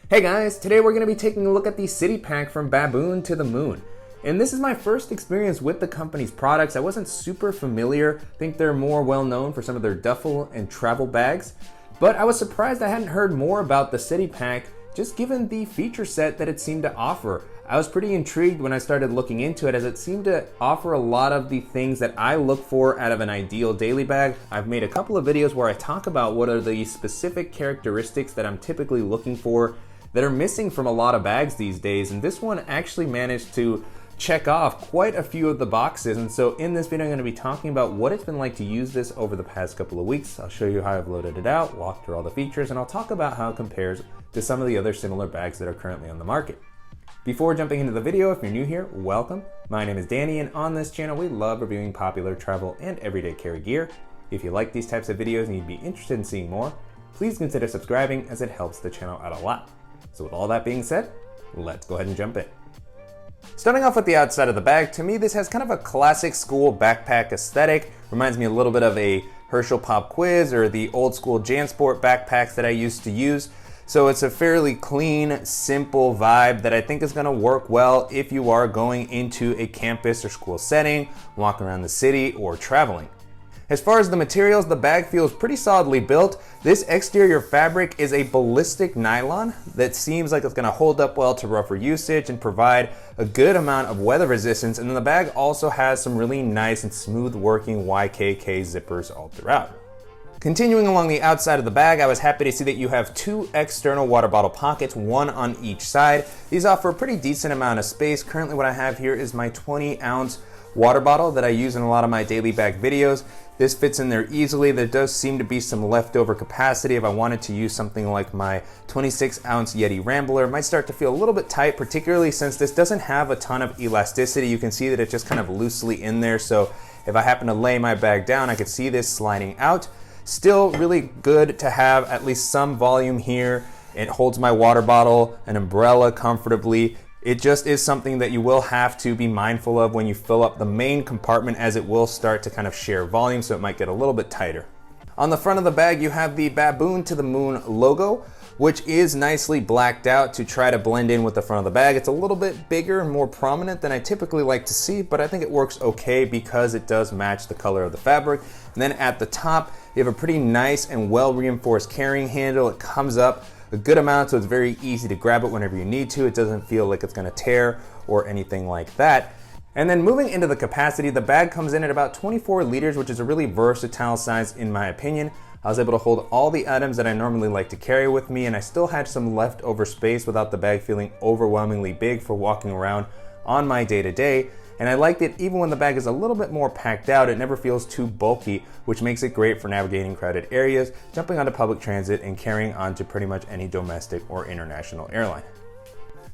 Hey guys, today we're going to be taking a look at the City Pack from Baboon to the Moon. And this is my first experience with the company's products. I wasn't super familiar. I think they're more well known for some of their duffel and travel bags. But I was surprised I hadn't heard more about the City Pack, just given the feature set that it seemed to offer. I was pretty intrigued when I started looking into it, as it seemed to offer a lot of the things that I look for out of an ideal daily bag. I've made a couple of videos where I talk about what are the specific characteristics that I'm typically looking for that are missing from a lot of bags these days, and this one actually managed to check off quite a few of the boxes. And so in this video I'm going to be talking about what it's been like to use this over the past couple of weeks. I'll show you how I've loaded it out, walk through all the features, and I'll talk about how it compares to some of the other similar bags that are currently on the market. Before jumping into the video, if you're new here, welcome. My name is Danny, and on this channel we love reviewing popular travel and everyday carry gear. If you like these types of videos and you'd be interested in seeing more, please consider subscribing, as it helps the channel out a lot. So with all that being said, let's go ahead and jump in. Starting off with the outside of the bag, to me this has kind of a classic school backpack aesthetic. Reminds me a little bit of a Herschel Pop Quiz or the old school JanSport backpacks that I used to use. So it's a fairly clean, simple vibe that I think is going to work well if you are going into a campus or school setting, walking around the city, or traveling. As far as the materials, the bag feels pretty solidly built. This exterior fabric is a ballistic nylon that seems like it's going to hold up well to rougher usage and provide a good amount of weather resistance. And then the bag also has some really nice and smooth working YKK zippers all throughout. Continuing along the outside of the bag, I was happy to see that you have two external water bottle pockets, one on each side. These offer a pretty decent amount of space. Currently what I have here is my 20-ounce water bottle that I use in a lot of my daily bag videos. This fits in there easily. There does seem to be some leftover capacity if I wanted to use something like my 26-ounce Yeti Rambler. It might start to feel a little bit tight, particularly since this doesn't have a ton of elasticity. You can see that it's just kind of loosely in there, so if I happen to lay my bag down, I could see this sliding out. Still really good to have at least some volume here. It holds my water bottle, an umbrella comfortably. It just is something that you will have to be mindful of when you fill up the main compartment, as it will start to kind of share volume, so it might get a little bit tighter. On the front of the bag, you have the Baboon to the Moon logo, which is nicely blacked out to try to blend in with the front of the bag. It's a little bit bigger and more prominent than I typically like to see, but I think it works okay because it does match the color of the fabric. And then at the top, you have a pretty nice and well reinforced carrying handle. It comes up a good amount, so it's very easy to grab it whenever you need to. It doesn't feel like it's going to tear or anything like that. And then moving into the capacity, the bag comes in at about 24 liters, which is a really versatile size in my opinion. I was able to hold all the items that I normally like to carry with me, and I still had some leftover space without the bag feeling overwhelmingly big for walking around on my day-to-day. And I liked it even when the bag is a little bit more packed out. It never feels too bulky, which makes it great for navigating crowded areas, jumping onto public transit, and carrying onto pretty much any domestic or international airline.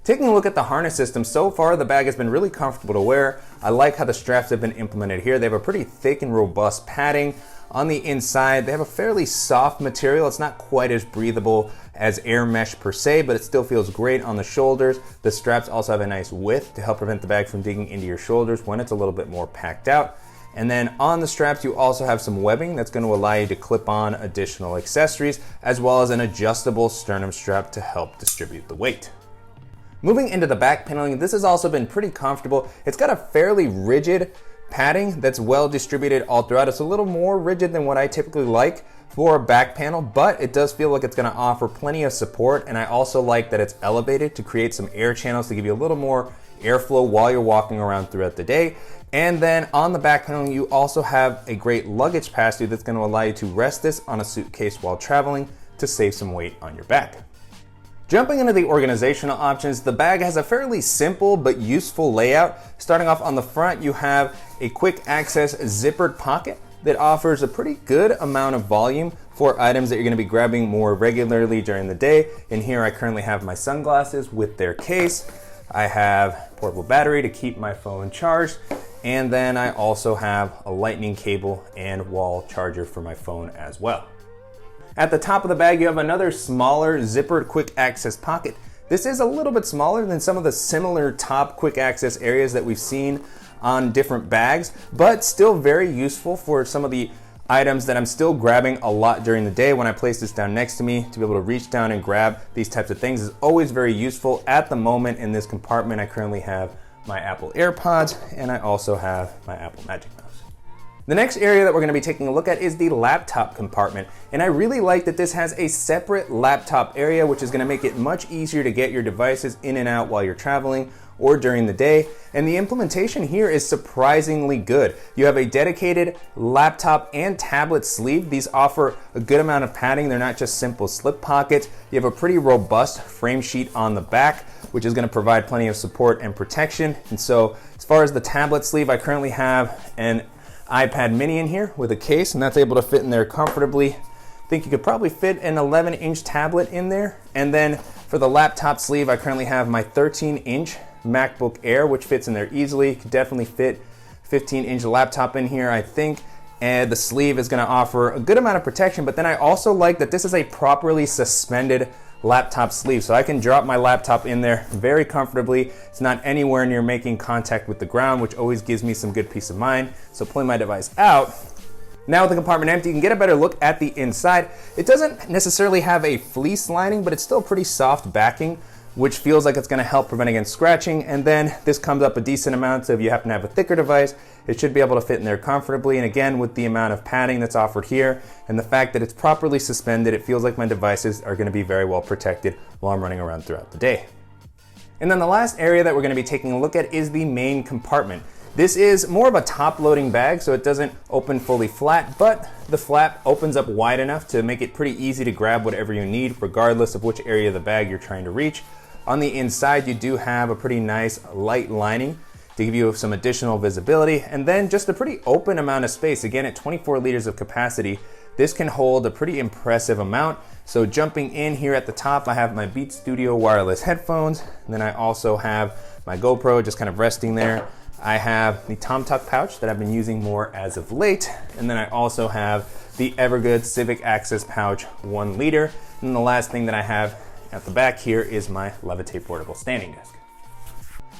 Taking a look at the harness system, so far the bag has been really comfortable to wear. I like how the straps have been implemented here. They have a pretty thick and robust padding. On the inside, they have a fairly soft material. It's not quite as breathable as air mesh per se, but it still feels great on the shoulders. The straps also have a nice width to help prevent the bag from digging into your shoulders when it's a little bit more packed out. And then on the straps, you also have some webbing that's going to allow you to clip on additional accessories, as well as an adjustable sternum strap to help distribute the weight. Moving into the back paneling, this has also been pretty comfortable. It's got a fairly rigid padding that's well distributed all throughout. It's a little more rigid than what I typically like for a back panel, but it does feel like it's going to offer plenty of support. And I also like that it's elevated to create some air channels to give you a little more airflow while you're walking around throughout the day. And then on the back panel, you also have a great luggage pass-through that's going to allow you to rest this on a suitcase while traveling to save some weight on your back. Jumping into the organizational options, the bag has a fairly simple but useful layout. Starting off on the front, you have a quick access zippered pocket that offers a pretty good amount of volume for items that you're going to be grabbing more regularly during the day. In here, I currently have my sunglasses with their case. I have portable battery to keep my phone charged. And then I also have a lightning cable and wall charger for my phone as well. At the top of the bag, you have another smaller zippered quick access pocket. This is a little bit smaller than some of the similar top quick access areas that we've seen on different bags, but still very useful for some of the items that I'm still grabbing a lot during the day. When I place this down next to me, to be able to reach down and grab these types of things is always very useful. At the moment in this compartment, I currently have my Apple AirPods, and I also have my Apple Magic Mouse. The next area that we're going to be taking a look at is the laptop compartment, and I really like that this has a separate laptop area, which is going to make it much easier to get your devices in and out while you're traveling or during the day. And the implementation here is surprisingly good. You have a dedicated laptop and tablet sleeve. These offer a good amount of padding. They're not just simple slip pockets. You have a pretty robust frame sheet on the back, which is going to provide plenty of support and protection. And so as far as the tablet sleeve, I currently have an iPad mini in here with a case, and that's able to fit in there comfortably. I think you could probably fit an 11-inch tablet in there. And then for the laptop sleeve, I currently have my 13-inch MacBook Air, which fits in there easily. Could definitely fit 15-inch laptop in here, I think. And the sleeve is going to offer a good amount of protection, but then I also like that this is a properly suspended laptop sleeve, so I can drop my laptop in there very comfortably. It's not anywhere near making contact with the ground, which always gives me some good peace of mind. So pulling my device out, now with the compartment empty, you can get a better look at the inside. It doesn't necessarily have a fleece lining, but it's still pretty soft backing, which feels like it's going to help prevent against scratching. And then this comes up a decent amount, so if you happen to have a thicker device, it should be able to fit in there comfortably. And again, with the amount of padding that's offered here and the fact that it's properly suspended, it feels like my devices are going to be very well protected while I'm running around throughout the day. And then the last area that we're going to be taking a look at is the main compartment. This is more of a top-loading bag, so it doesn't open fully flat, but the flap opens up wide enough to make it pretty easy to grab whatever you need, regardless of which area of the bag you're trying to reach. On the inside, you do have a pretty nice light lining to give you some additional visibility, and then just a pretty open amount of space. Again, at 24 liters of capacity, this can hold a pretty impressive amount. So jumping in here at the top, I have my Beats Studio wireless headphones, and then I also have my GoPro just kind of resting there. I have the TomTalk pouch that I've been using more as of late, and then I also have the Evergood Civic Access pouch 1 liter. And then the last thing that I have at the back here is my Levitate portable standing desk.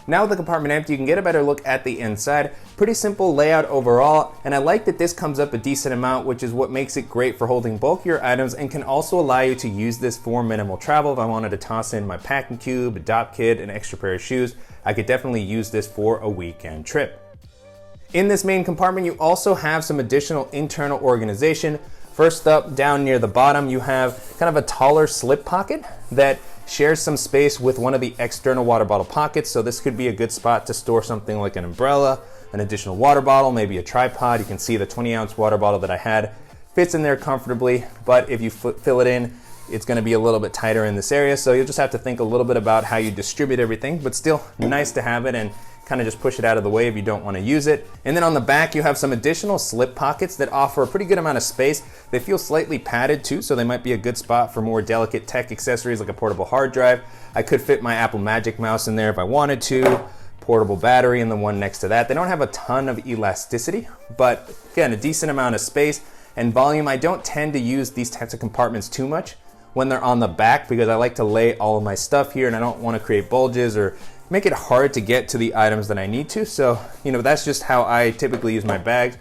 Now with the compartment empty, you can get a better look at the inside. Pretty simple layout overall, and I like that this comes up a decent amount, which is what makes it great for holding bulkier items and can also allow you to use this for minimal travel. If I wanted to toss in my packing cube, a dock kit, an extra pair of shoes, I could definitely use this for a weekend trip. In this main compartment, you also have some additional internal organization. First up, down near the bottom, you have kind of a taller slip pocket that shares some space with one of the external water bottle pockets. So this could be a good spot to store something like an umbrella, an additional water bottle, maybe a tripod. You can see the 20-ounce water bottle that I had fits in there comfortably, but if you fill it in, it's going to be a little bit tighter in this area. So you'll just have to think a little bit about how you distribute everything, but still nice to have it and kind of just push it out of the way if you don't want to use it. And then on the back, you have some additional slip pockets that offer a pretty good amount of space. They feel slightly padded too, so they might be a good spot for more delicate tech accessories like a portable hard drive. I could fit my Apple Magic Mouse in there if I wanted to, portable battery, and the one next to that. They don't have a ton of elasticity, but again, a decent amount of space and volume. I don't tend to use these types of compartments too much when they're on the back because I like to lay all of my stuff here and I don't want to create bulges or make it hard to get to the items that I need to. So, that's just how I typically use my bags.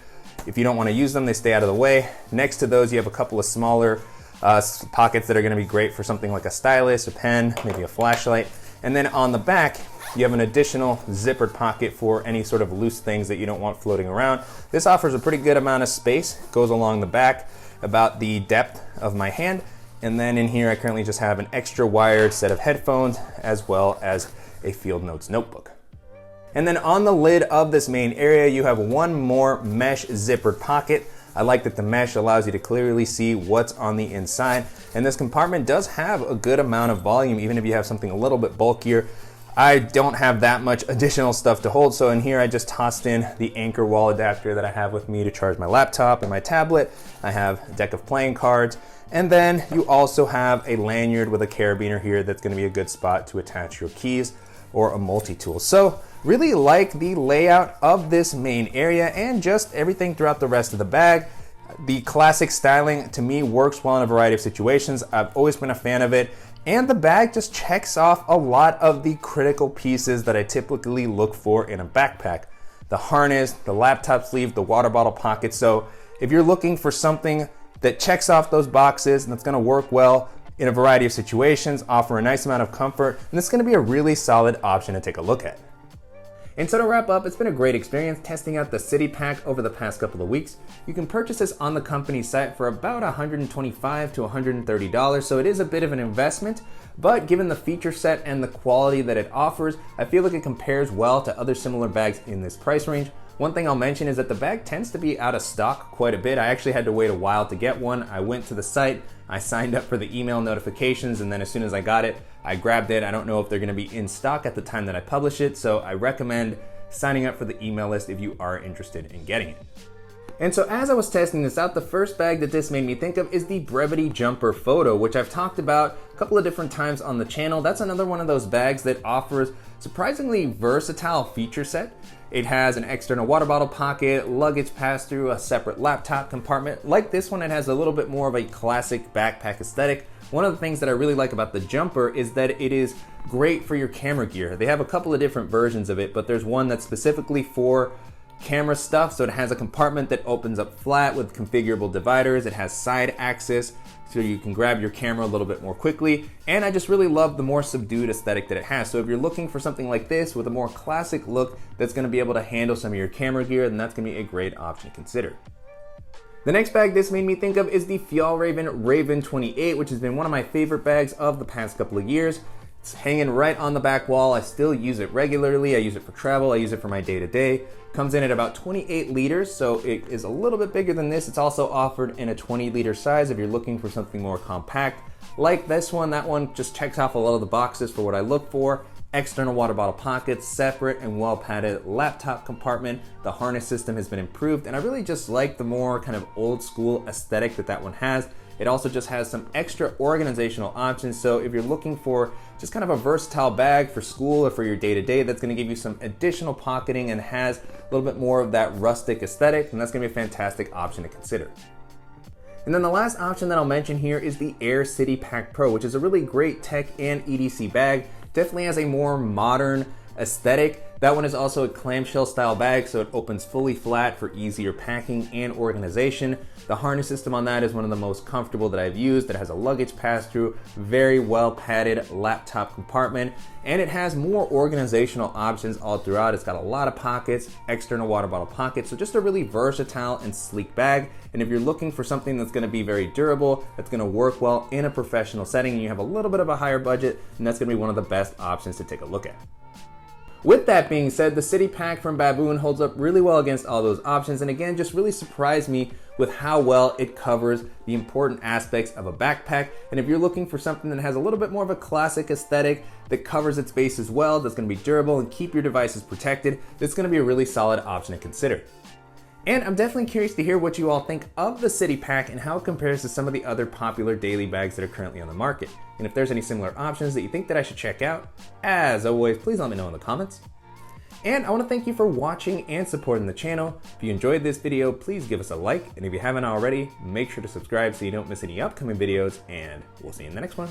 If you don't want to use them, they stay out of the way. Next to those, you have a couple of smaller pockets that are going to be great for something like a stylus, a pen, maybe a flashlight. And then on the back, you have an additional zippered pocket for any sort of loose things that you don't want floating around. This offers a pretty good amount of space. It goes along the back about the depth of my hand. And then in here, I currently just have an extra wired set of headphones as well as a Field Notes notebook. And then on the lid of this main area, you have one more mesh zippered pocket. I like that the mesh allows you to clearly see what's on the inside. And this compartment does have a good amount of volume, even if you have something a little bit bulkier. I don't have that much additional stuff to hold. So in here, I just tossed in the Anchor wall adapter that I have with me to charge my laptop and my tablet. I have a deck of playing cards. And then you also have a lanyard with a carabiner here that's going to be a good spot to attach your keys or a multi-tool. So really like the layout of this main area and just everything throughout the rest of the bag. The classic styling to me works well in a variety of situations. I've always been a fan of it. And the bag just checks off a lot of the critical pieces that I typically look for in a backpack. The harness, the laptop sleeve, the water bottle pocket. So If you're looking for something that checks off those boxes and that's gonna work well in a variety of situations, offer a nice amount of comfort, and this is gonna be a really solid option to take a look at. And so to wrap up, it's been a great experience testing out the City Pack over the past couple of weeks. You can purchase this on the company's site for about $125 to $130, so it is a bit of an investment, but given the feature set and the quality that it offers, I feel like it compares well to other similar bags in this price range. One thing I'll mention is that the bag tends to be out of stock quite a bit. I actually had to wait a while to get one. I went to the site, I signed up for the email notifications, and then as soon as I got it, I grabbed it. I don't know if they're gonna be in stock at the time that I publish it, so I recommend signing up for the email list if you are interested in getting it. And so as I was testing this out, the first bag that this made me think of is the Brevity Jumper Photo, which I've talked about a couple of different times on the channel. That's another one of those bags that offers surprisingly versatile feature set. It has an external water bottle pocket, luggage pass-through, a separate laptop compartment. Like this one, it has a little bit more of a classic backpack aesthetic. One of the things that I really like about the Jumper is that it is great for your camera gear. They have a couple of different versions of it, but there's one that's specifically for camera stuff. So it has a compartment that opens up flat with configurable dividers. It has side access, so you can grab your camera a little bit more quickly. And I just really love the more subdued aesthetic that it has. So if you're looking for something like this with a more classic look that's gonna be able to handle some of your camera gear, then that's gonna be a great option to consider. The next bag this made me think of is the Fjallraven Raven 28, which has been one of my favorite bags of the past couple of years. It's hanging right on the back wall. I still use it regularly. I use it for travel. I use it for my day-to-day. Comes in at about 28 liters, so it is a little bit bigger than this. It's also offered in a 20-liter size if you're looking for something more compact. Like this one, that one just checks off a lot of the boxes for what I look for. External water bottle pockets, separate and well padded laptop compartment. The harness system has been improved, and I really just like the more kind of old school aesthetic that that one has. It also just has some extra organizational options. So if you're looking for just kind of a versatile bag for school or for your day-to-day, that's gonna give you some additional pocketing and has a little bit more of that rustic aesthetic, and that's gonna be a fantastic option to consider. And then the last option that I'll mention here is the Air City Pack Pro, which is a really great tech and EDC bag. Definitely has a more modern aesthetic. That one is also a clamshell style bag, so it opens fully flat for easier packing and organization. The harness system on that is one of the most comfortable that I've used. It has a luggage pass-through, very well padded laptop compartment, and it has more organizational options all throughout. It's got a lot of pockets, external water bottle pockets, so just a really versatile and sleek bag. And if you're looking for something that's gonna be very durable, that's gonna work well in a professional setting, and you have a little bit of a higher budget, then that's gonna be one of the best options to take a look at. With that being said, the City Pack from Baboon holds up really well against all those options, and again, just really surprised me with how well it covers the important aspects of a backpack. And if you're looking for something that has a little bit more of a classic aesthetic that covers its base as well, that's gonna be durable and keep your devices protected, that's gonna be a really solid option to consider. And I'm definitely curious to hear what you all think of the City Pack and how it compares to some of the other popular daily bags that are currently on the market. And if there's any similar options that you think that I should check out, as always, please let me know in the comments. And I want to thank you for watching and supporting the channel. If you enjoyed this video, please give us a like. And if you haven't already, make sure to subscribe so you don't miss any upcoming videos, and we'll see you in the next one.